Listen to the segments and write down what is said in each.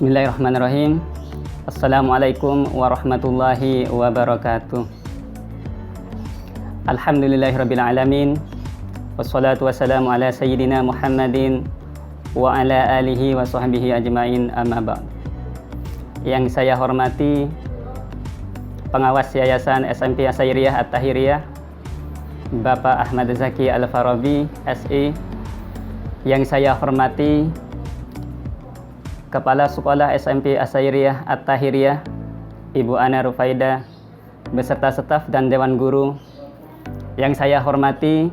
Bismillahirrahmanirrahim. Assalamualaikum warahmatullahi wabarakatuh. Alhamdulillahirabbil alamin. Wassalatu wassalamu ala sayyidina Muhammadin wa ala alihi wa sahbihi ajmain, amma ba'd. Yang saya hormati pengawas Yayasan SMP Asairiyah At-Tahiriyah Bapak Ahmad Zaki Al-Farabi SE. Yang saya hormati Kepala Sekolah SMP Asairiyah At-Tahiriyah Ibu Ana Rufaida beserta staf dan Dewan Guru. Yang saya hormati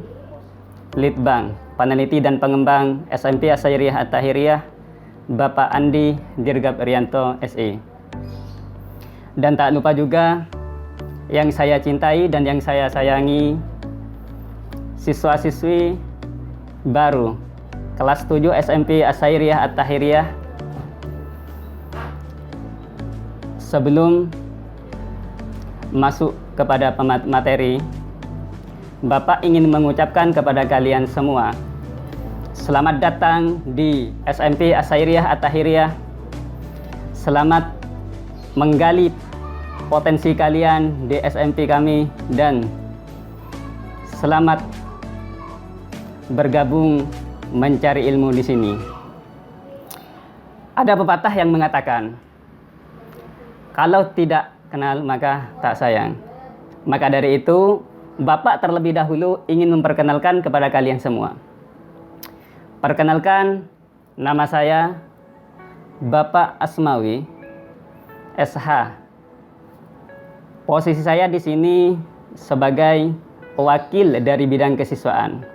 Litbang, Peneliti dan Pengembang SMP Asairiyah At-Tahiriyah Bapak Andi Dirgap Rianto SE. Dan tak lupa juga yang saya cintai dan yang saya sayangi, siswa-siswi baru kelas 7 SMP Asairiyah At-Tahiriyah. Sebelum masuk kepada materi, Bapak ingin mengucapkan kepada kalian semua, selamat datang di SMP Asairiyah At-Tahiriyah. Selamat menggali potensi kalian di SMP kami dan selamat bergabung mencari ilmu di sini. Ada pepatah yang mengatakan, kalau tidak kenal maka tak sayang. Maka dari itu, Bapak terlebih dahulu ingin memperkenalkan kepada kalian semua. Perkenalkan, nama saya Bapak Asmawi SH. Posisi saya di sini sebagai wakil dari bidang kesiswaan.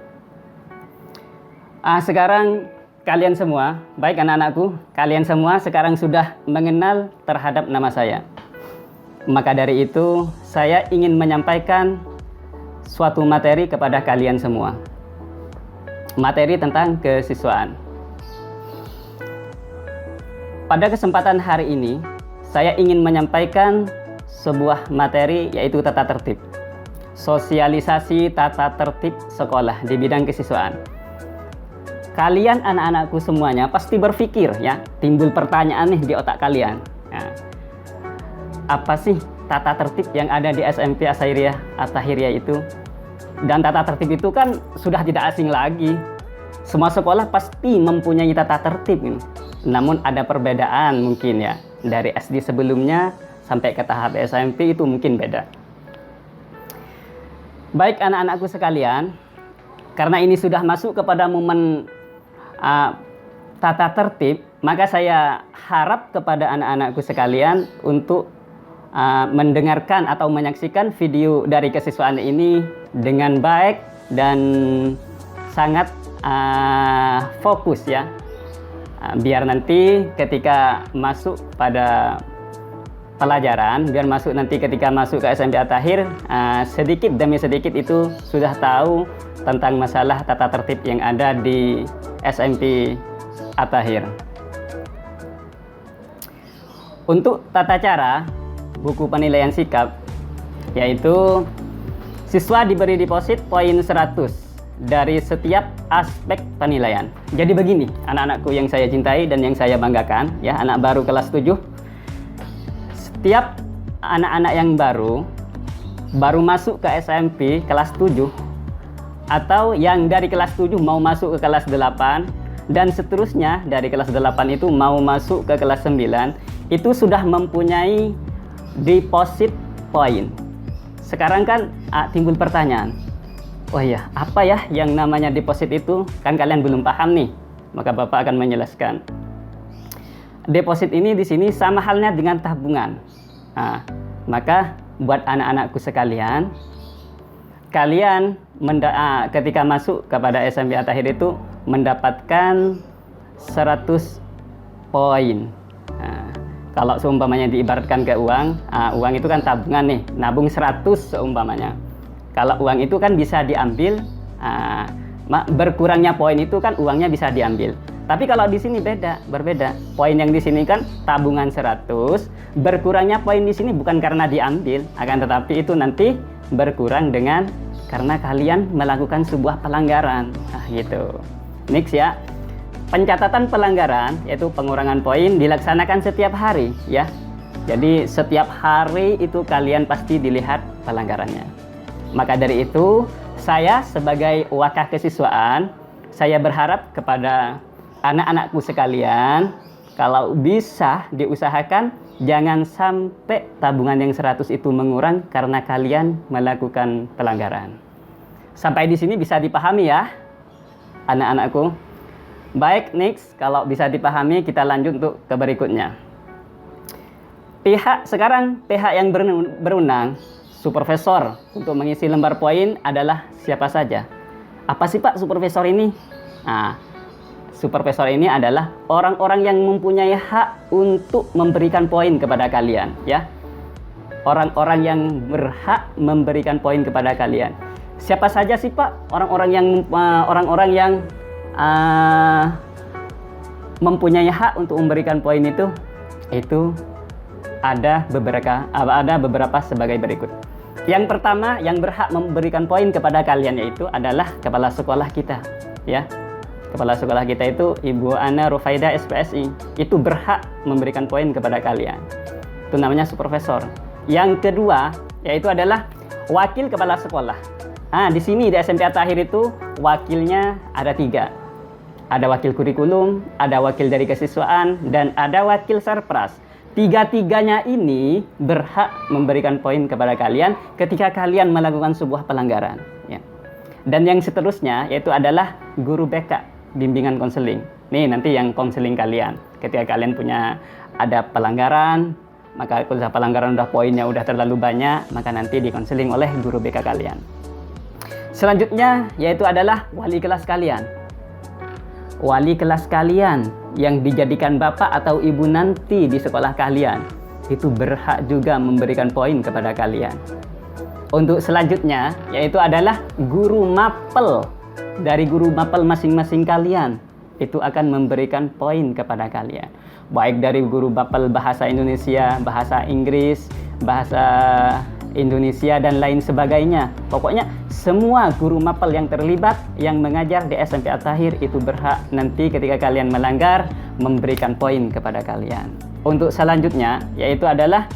Sekarang kalian semua, baik anak-anakku, kalian semua sekarang sudah mengenal terhadap nama saya. Maka dari itu, saya ingin menyampaikan suatu materi kepada kalian semua. Materi tentang kesiswaan. Pada kesempatan hari ini, saya ingin menyampaikan sebuah materi, yaitu tata tertib. Sosialisasi tata tertib sekolah di bidang kesiswaan. Kalian anak-anakku semuanya pasti berpikir ya, timbul pertanyaan nih di otak kalian. Nah, apa sih tata tertib yang ada di SMP Asairiyah At-Tahiriyah itu? Dan tata tertib itu kan sudah tidak asing lagi. Semua sekolah pasti mempunyai tata tertib ini. Namun ada perbedaan mungkin ya. Dari SD sebelumnya sampai ke tahap SMP itu mungkin beda. Baik anak-anakku sekalian, karena ini sudah masuk kepada momen tata tertib, maka saya harap kepada anak-anakku sekalian untuk mendengarkan atau menyaksikan video dari kesiswaan ini dengan baik dan sangat fokus ya, biar nanti ketika masuk pada pelajaran, biar masuk nanti ketika masuk ke SMP At-Tahir, sedikit demi sedikit itu sudah tahu tentang masalah tata tertib yang ada di SMP At-Tahir. Untuk tata cara buku penilaian sikap, yaitu siswa diberi deposit poin 100 dari setiap aspek penilaian. Jadi begini anak-anakku yang saya cintai dan yang saya banggakan ya, anak baru kelas 7. Setiap anak-anak yang baru masuk ke SMP kelas 7, atau yang dari kelas 7 mau masuk ke kelas 8, dan seterusnya dari kelas 8 itu mau masuk ke kelas 9, itu sudah mempunyai deposit poin. Sekarang kan timbul pertanyaan, oh iya, apa ya yang namanya deposit itu? Kan kalian belum paham nih, maka Bapak akan menjelaskan. Deposit ini di sini sama halnya dengan tabungan. Maka buat anak-anakku sekalian, kalian ketika masuk kepada SMP At-Tahir itu mendapatkan 100 poin. Kalau seumpamanya diibaratkan ke uang, uang itu kan tabungan nih, nabung 100 seumpamanya. Kalau uang itu kan bisa diambil, berkurangnya poin itu kan uangnya bisa diambil. Tapi kalau di sini berbeda. Poin yang di sini kan tabungan 100, berkurangnya poin di sini bukan karena diambil, akan tetapi itu nanti berkurang karena kalian melakukan sebuah pelanggaran. Gitu. Next ya. Pencatatan pelanggaran, yaitu pengurangan poin, dilaksanakan setiap hari ya. Jadi setiap hari itu kalian pasti dilihat pelanggarannya. Maka dari itu, saya sebagai wakil kesiswaan, saya berharap kepada anak-anakku sekalian, kalau bisa diusahakan jangan sampai tabungan yang 100 itu mengurang karena kalian melakukan pelanggaran. Sampai di sini bisa dipahami ya, anak-anakku. Baik, next, kalau bisa dipahami kita lanjut untuk ke berikutnya. Pihak yang berwenang, supervisor untuk mengisi lembar poin adalah siapa saja. Apa sih Pak supervisor ini? Nah, supervisor ini adalah orang-orang yang mempunyai hak untuk memberikan poin kepada kalian, ya. Orang-orang yang berhak memberikan poin kepada kalian. Siapa saja sih Pak orang-orang yang mempunyai hak untuk memberikan poin itu? Itu ada beberapa sebagai berikut. Yang pertama yang berhak memberikan poin kepada kalian yaitu adalah kepala sekolah kita, ya. Kepala sekolah kita itu Ibu Ana Rufaidah SPSI, itu berhak memberikan poin kepada kalian. Itu namanya supervisor. Yang kedua yaitu adalah wakil kepala sekolah. Nah, di sini di SMP At-Tahir itu wakilnya ada 3. Ada wakil kurikulum, ada wakil dari kesiswaan, dan ada wakil sarpras. Tiga-tiganya ini berhak memberikan poin kepada kalian ketika kalian melakukan sebuah pelanggaran, ya. Dan yang seterusnya yaitu adalah guru BK, bimbingan konseling. Nih nanti yang konseling kalian. Ketika kalian ada pelanggaran, maka kalau pelanggaran poinnya udah terlalu banyak, maka nanti dikonseling oleh guru BK kalian. Selanjutnya yaitu adalah wali kelas kalian. Wali kelas kalian yang dijadikan bapak atau ibu nanti di sekolah kalian itu berhak juga memberikan poin kepada kalian. Untuk selanjutnya yaitu adalah guru mapel. Dari guru mapel masing-masing kalian itu akan memberikan poin kepada kalian. Baik dari guru mapel bahasa Indonesia, bahasa Inggris, bahasa Indonesia dan lain sebagainya. Pokoknya semua guru mapel yang terlibat yang mengajar di SMP At-Tahir itu berhak nanti ketika kalian melanggar memberikan poin kepada kalian. Untuk selanjutnya yaitu adalah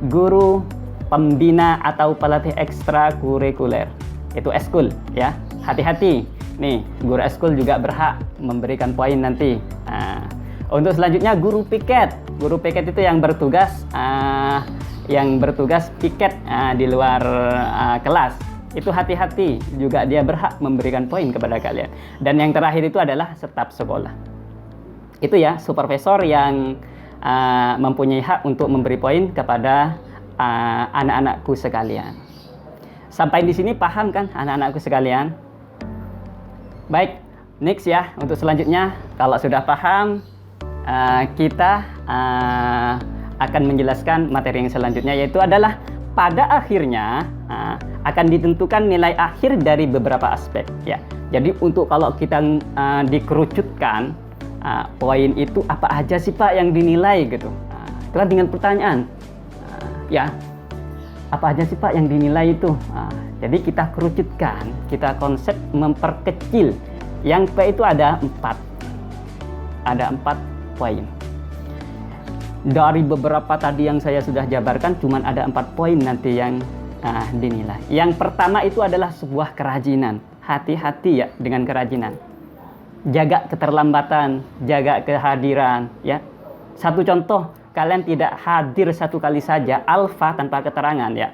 guru pembina atau pelatih ekstrakurikuler. Itu eskul, ya. Hati-hati. Nih, guru eskul juga berhak memberikan poin nanti. Nah, untuk selanjutnya guru piket. Guru piket itu yang bertugas piket di luar kelas. Itu hati-hati, juga dia berhak memberikan poin kepada kalian. Dan yang terakhir itu adalah staf sekolah. Itu ya, supervisor yang mempunyai hak untuk memberi poin kepada anak-anakku sekalian. Sampai di sini paham kan anak-anakku sekalian? Baik, next ya. Untuk selanjutnya, kalau sudah paham, kita akan menjelaskan materi yang selanjutnya, yaitu adalah pada akhirnya akan ditentukan nilai akhir dari beberapa aspek, ya. Jadi untuk kalau kita dikerucutkan poin itu apa aja sih Pak yang dinilai gitu, itu kan dengan pertanyaan, ya. Apa aja sih Pak yang dinilai itu? Jadi kita kerucutkan, kita konsep memperkecil. Yang P itu ada 4. Ada 4 poin. Dari beberapa tadi yang saya sudah jabarkan, cuman ada 4 poin nanti yang dinilai. Yang pertama itu adalah sebuah kerajinan. Hati-hati ya dengan kerajinan. Jaga keterlambatan, jaga kehadiran, ya. Satu contoh, kalian tidak hadir satu kali saja alfa tanpa keterangan, ya.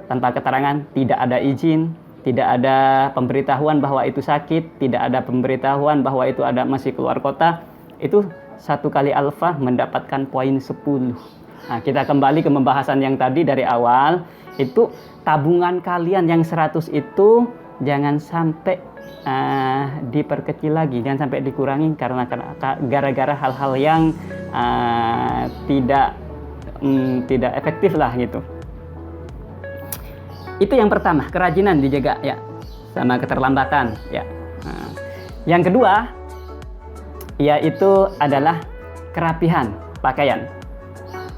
Tanpa keterangan, tidak ada izin, tidak ada pemberitahuan bahwa itu sakit, tidak ada pemberitahuan bahwa itu masih keluar kota. Itu satu kali alfa mendapatkan poin 10. Nah, kita kembali ke pembahasan yang tadi dari awal. Itu tabungan kalian yang 100 itu jangan sampai diperkecil lagi, jangan sampai dikurangi karena gara-gara hal-hal yang tidak efektif lah gitu. Itu yang pertama, kerajinan dijaga ya, sama keterlambatan ya. Yang kedua yaitu adalah kerapihan pakaian.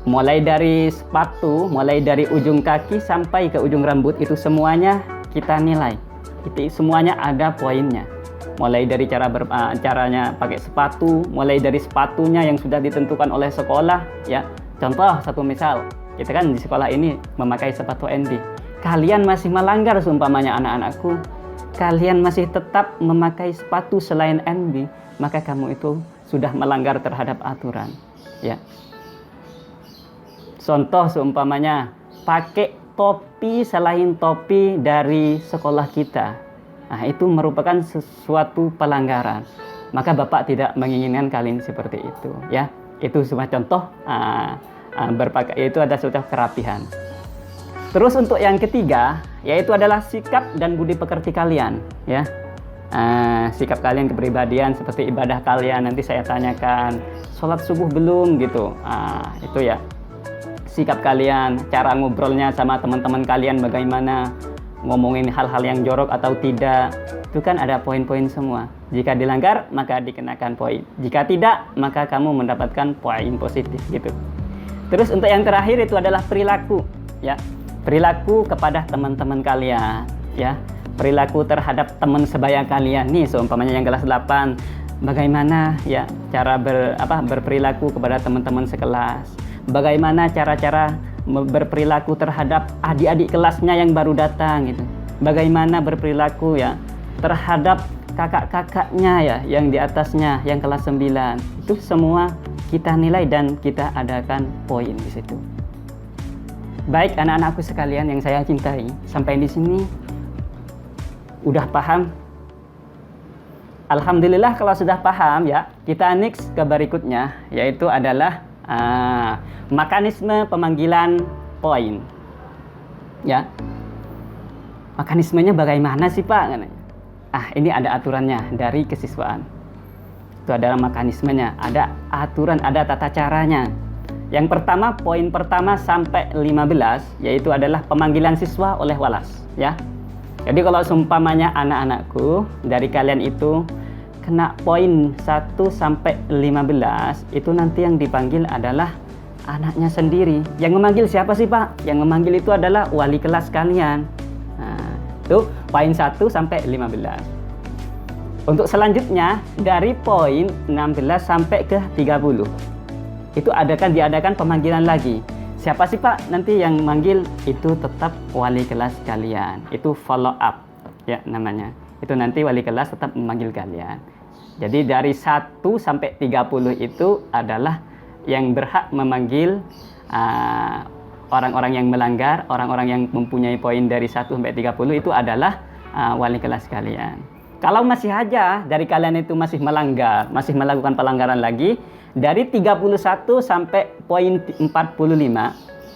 Mulai dari sepatu, mulai dari ujung kaki sampai ke ujung rambut itu semuanya kita nilai. Itu semuanya ada poinnya. mulai dari caranya pakai sepatu, mulai dari sepatunya yang sudah ditentukan oleh sekolah, ya. Contoh satu misal, kita kan di sekolah ini memakai sepatu NB. Kalian masih melanggar seumpamanya anak-anakku, kalian masih tetap memakai sepatu selain NB, maka kamu itu sudah melanggar terhadap aturan, ya. Contoh seumpamanya pakai topi selain topi dari sekolah kita. Nah, itu merupakan sesuatu pelanggaran. Maka Bapak tidak menginginkan kalian seperti itu, ya. Itu cuma contoh berpakaian, itu ada suatu kerapihan. Terus untuk yang ketiga, yaitu adalah sikap dan budi pekerti kalian, ya. Sikap kalian, kepribadian, seperti ibadah kalian. Nanti saya tanyakan, sholat subuh belum gitu. Itu ya. Sikap kalian, cara ngobrolnya sama teman-teman kalian bagaimana, ngomongin hal-hal yang jorok atau tidak, itu kan ada poin-poin semua. Jika dilanggar, maka dikenakan poin. Jika tidak, maka kamu mendapatkan poin positif gitu. Terus untuk yang terakhir itu adalah perilaku, ya. Perilaku kepada teman-teman kalian, ya. Perilaku terhadap teman sebaya kalian. Nih, seumpamanya yang kelas 8, bagaimana ya cara berperilaku kepada teman-teman sekelas. Bagaimana cara-cara berperilaku terhadap adik-adik kelasnya yang baru datang gitu. Bagaimana berperilaku ya terhadap kakak-kakaknya ya yang di atasnya yang kelas 9. Itu semua kita nilai dan kita adakan poin di situ. Baik anak-anakku sekalian yang saya cintai, sampai di sini udah paham? Alhamdulillah kalau sudah paham ya, kita next ke berikutnya yaitu adalah mekanisme pemanggilan poin, ya. Mekanismenya bagaimana sih Pak? Ini ada aturannya dari kesiswaan. Itu adalah mekanismenya, ada aturan, ada tata caranya. Yang pertama, poin pertama sampai 15 yaitu adalah pemanggilan siswa oleh walas, ya. Jadi kalau seumpamanya anak-anakku dari kalian itu kena poin 1 sampai 15, itu nanti yang dipanggil adalah anaknya sendiri. Yang memanggil siapa sih Pak? Yang memanggil itu adalah wali kelas kalian. Nah, itu poin 1 sampai 15. Untuk selanjutnya dari poin 16 sampai ke 30. Itu diadakan pemanggilan lagi. Siapa sih Pak? Nanti yang manggil itu tetap wali kelas kalian. Itu follow up ya namanya. Itu nanti wali kelas tetap memanggil kalian. Jadi dari 1 sampai 30 itu adalah yang berhak memanggil orang-orang yang melanggar, orang-orang yang mempunyai poin dari 1 sampai 30 itu adalah wali kelas kalian. Kalau masih aja dari kalian itu masih melanggar, masih melakukan pelanggaran lagi, dari 31 sampai poin 45,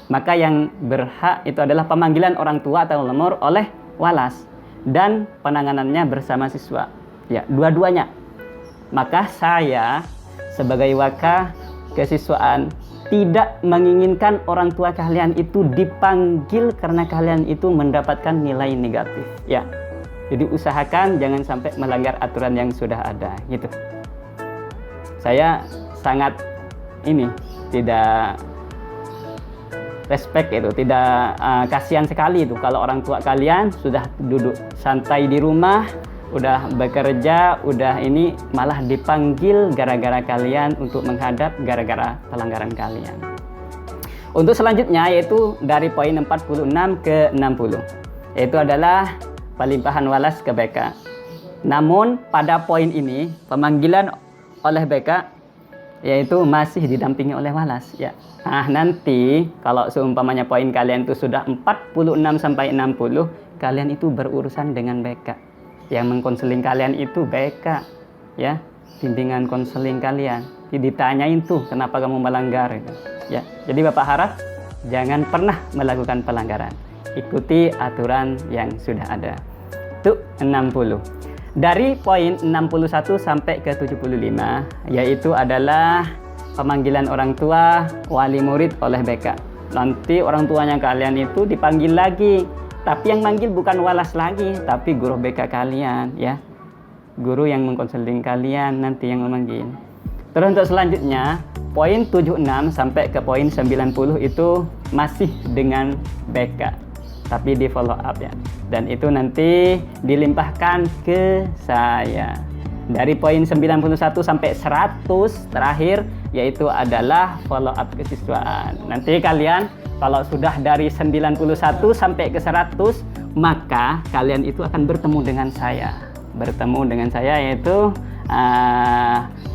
maka yang berhak itu adalah pemanggilan orang tua atau lemur oleh walas dan penanganannya bersama siswa. Ya, dua-duanya. Maka saya sebagai waka kesiswaan tidak menginginkan orang tua kalian itu dipanggil karena kalian itu mendapatkan nilai negatif, ya. Jadi usahakan jangan sampai melanggar aturan yang sudah ada, gitu. Saya sangat tidak respect itu, tidak kasihan sekali itu kalau orang tua kalian sudah duduk santai di rumah, udah bekerja, udah malah dipanggil gara-gara kalian untuk menghadap gara-gara pelanggaran kalian. Untuk selanjutnya yaitu dari poin 46 ke 60, yaitu adalah pelimpahan walas ke BK. Namun pada poin ini pemanggilan oleh BK yaitu masih didampingi oleh walas, ya. Nah, nanti kalau seumpamanya poin kalian itu sudah 46 sampai 60, kalian itu berurusan dengan BK. Yang mengkonseling kalian itu BK, ya, bimbingan konseling kalian. Ditanyain tuh kenapa kamu melanggar gitu. Ya. Jadi Bapak harap jangan pernah melakukan pelanggaran. Ikuti aturan yang sudah ada. Itu 60. Dari poin 61 sampai ke 75 yaitu adalah pemanggilan orang tua wali murid oleh BK. Nanti orang tuanya kalian itu dipanggil lagi, tapi yang manggil bukan walas lagi, tapi guru BK kalian, ya. Guru yang mengkonseling kalian nanti yang memanggil. Terus untuk selanjutnya poin 76 sampai ke poin 90 itu masih dengan BK. tapi di follow up ya. Dan itu nanti dilimpahkan ke saya. Dari poin 91 sampai 100 terakhir yaitu adalah follow up kesiswaan. Nanti kalian kalau sudah dari 91 sampai ke 100, maka kalian itu akan bertemu dengan saya. Bertemu dengan saya yaitu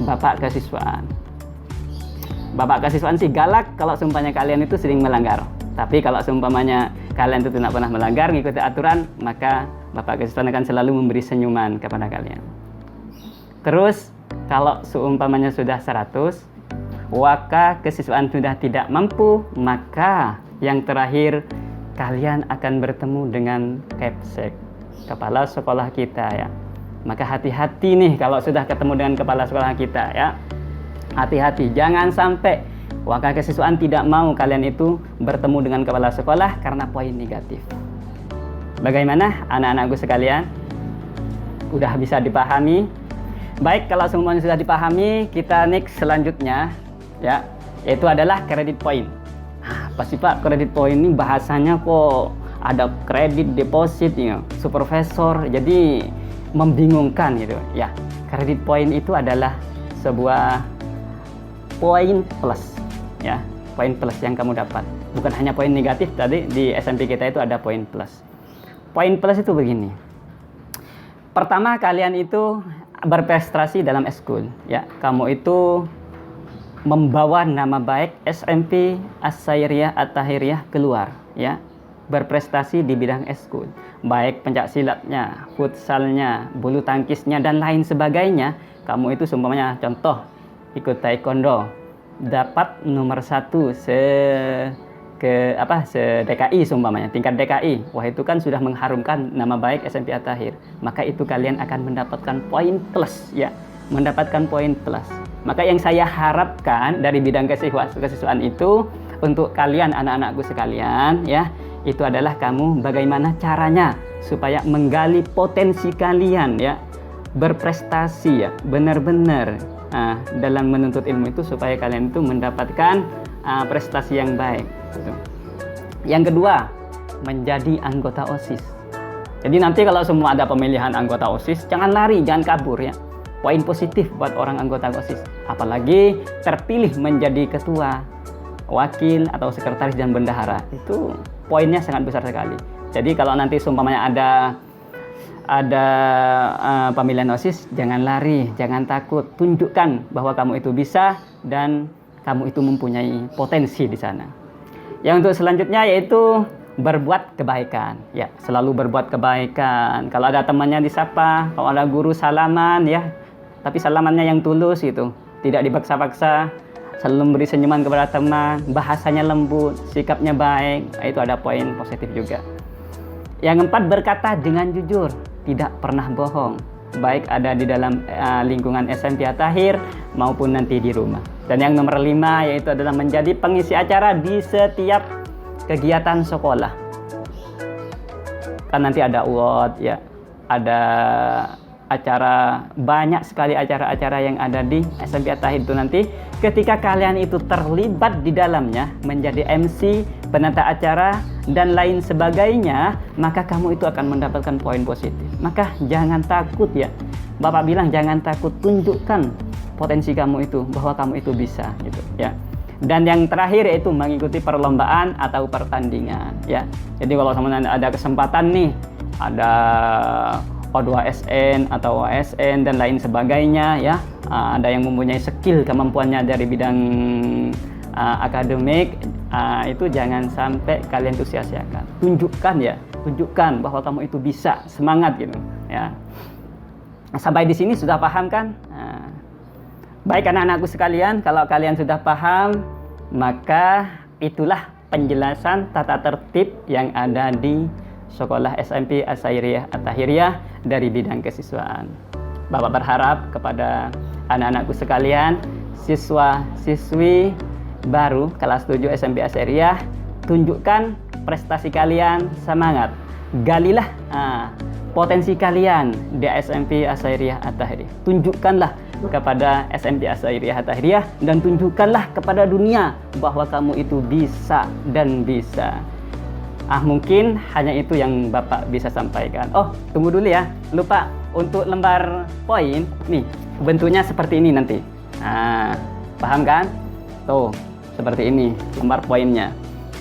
Bapak Kesiswaan. Bapak Kesiswaan sih galak kalau seumpamanya kalian itu sering melanggar. Tapi kalau seumpamanya kalian itu tidak pernah melanggar, mengikuti aturan, maka Bapak Kesiswaan akan selalu memberi senyuman kepada kalian. Terus kalau seumpamanya sudah 100, waka kesiswaan sudah tidak mampu, maka yang terakhir kalian akan bertemu dengan Kepsek, kepala sekolah kita ya. Maka hati-hati nih kalau sudah ketemu dengan kepala sekolah kita ya. Hati-hati, jangan sampai waka kesiswaan tidak mau kalian itu bertemu dengan kepala sekolah karena poin negatif. Bagaimana anak-anakku sekalian? Udah bisa dipahami? Baik, kalau semuanya sudah dipahami, kita next selanjutnya ya, yaitu adalah kredit point. Apa sih Pak kredit point ini, bahasanya kok ada kredit deposit ya, supervisor, jadi membingungkan gitu ya. Kredit point itu adalah sebuah poin plus ya, poin plus yang kamu dapat, bukan hanya poin negatif. Tadi di SMP kita itu ada poin plus. Poin plus itu begini, pertama kalian itu berprestasi dalam eskul ya, kamu itu membawa nama baik SMP As-Sairiyah At-Tahiriyah keluar ya, berprestasi di bidang eskul, baik pencak silatnya, futsalnya, bulu tangkisnya dan lain sebagainya. Kamu itu seumpamanya contoh ikut taekwondo, dapat nomor 1 se-DKI seumpamanya, tingkat DKI. Wah, itu kan sudah mengharumkan nama baik SMP At-Tahir. Maka itu kalian akan mendapatkan poin plus ya, mendapatkan poin plus. Maka yang saya harapkan dari bidang kesiswaan itu untuk kalian anak-anakku sekalian ya, itu adalah kamu bagaimana caranya supaya menggali potensi kalian ya, berprestasi ya, benar-benar dalam menuntut ilmu itu supaya kalian itu mendapatkan prestasi yang baik gitu. Yang kedua, menjadi anggota OSIS. Jadi nanti kalau semua ada pemilihan anggota OSIS, jangan lari, jangan kabur ya. Poin positif buat orang anggota OSIS, apalagi terpilih menjadi ketua, wakil atau sekretaris dan bendahara, itu poinnya sangat besar sekali. Jadi kalau nanti seumpamanya ada pemilihan OSIS, jangan lari, jangan takut, tunjukkan bahwa kamu itu bisa dan kamu itu mempunyai potensi di sana. Yang untuk selanjutnya yaitu berbuat kebaikan ya, selalu berbuat kebaikan. Kalau ada temannya disapa, kalau ada guru salaman ya, tapi salamannya yang tulus itu, tidak dipaksa-paksa, selalu memberi senyuman kepada teman, bahasanya lembut, sikapnya baik, itu ada poin positif juga. Yang keempat, berkata dengan jujur, tidak pernah bohong, baik ada di dalam lingkungan SMP At-Tahir maupun nanti di rumah. Dan yang nomor 5 yaitu adalah menjadi pengisi acara di setiap kegiatan sekolah. Kan nanti ada award ya, ada acara, banyak sekali acara-acara yang ada di SMP At-Tahir itu. Nanti ketika kalian itu terlibat di dalamnya menjadi MC, penata acara dan lain sebagainya, maka kamu itu akan mendapatkan poin positif. Maka jangan takut ya, Bapak bilang jangan takut, tunjukkan potensi kamu itu, bahwa kamu itu bisa gitu ya. Dan yang terakhir yaitu mengikuti perlombaan atau pertandingan ya. Jadi kalau teman-teman ada kesempatan nih, ada O2SN atau OSN dan lain sebagainya ya, ada yang mempunyai skill, kemampuannya dari bidang akademik, itu jangan sampai kalian itu sia-siakan. Tunjukkan ya, tunjukkan bahwa kamu itu bisa, semangat gitu ya. Sampai di sini sudah paham kan? Baik anak-anakku sekalian, kalau kalian sudah paham, maka itulah penjelasan tata tertib yang ada di Sekolah SMP As-Sairiyah At-Tahiriyah dari bidang kesiswaan. Bapak berharap kepada anak-anakku sekalian, siswa-siswi baru kelas 7 SMP As-Sairiyah, tunjukkan prestasi kalian, semangat. Galilah potensi kalian di SMP As-Sairiyah At-Tahiriyah. Tunjukkanlah kepada SMP As-Sairiyah At-Tahiriyah dan tunjukkanlah kepada dunia bahwa kamu itu bisa dan bisa. Mungkin hanya itu yang Bapak bisa sampaikan. Oh, tunggu dulu ya. Lupa, untuk lembar poin, nih, bentuknya seperti ini nanti. Nah, paham kan? Tuh, seperti ini, lembar poinnya.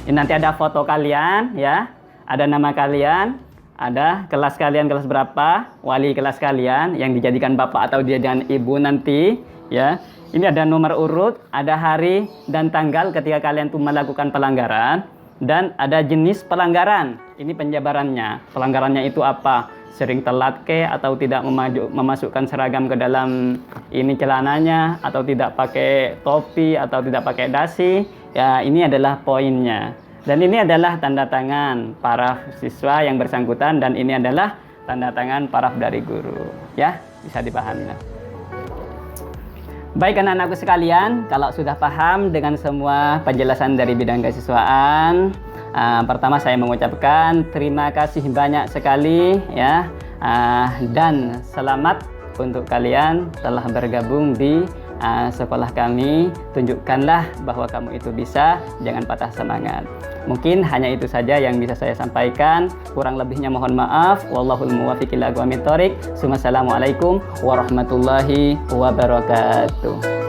Ini nanti ada foto kalian, ya. Ada nama kalian, ada kelas kalian, kelas berapa, wali kelas kalian, yang dijadikan Bapak atau dijadikan Ibu nanti, ya. Ini ada nomor urut, ada hari dan tanggal ketika kalian tuh melakukan pelanggaran. Dan ada jenis pelanggaran, ini penjabarannya. Pelanggarannya itu apa? Sering telat ke, atau tidak memasukkan seragam ke dalam ini celananya, atau tidak pakai topi, atau tidak pakai dasi. Ya, ini adalah poinnya. Dan ini adalah tanda tangan para siswa yang bersangkutan, dan ini adalah tanda tangan paraf dari guru. Ya, bisa dipahami. Baik anak-anakku sekalian, kalau sudah paham dengan semua penjelasan dari bidang kesiswaan, pertama saya mengucapkan terima kasih banyak sekali ya, dan selamat untuk kalian telah bergabung di sekolah kami. Tunjukkanlah bahwa kamu itu bisa, jangan patah semangat. Mungkin hanya itu saja yang bisa saya sampaikan. Kurang lebihnya mohon maaf. Wallahul muwaffiq ila aqwamit thoriq. Assalamualaikum warahmatullahi wabarakatuh.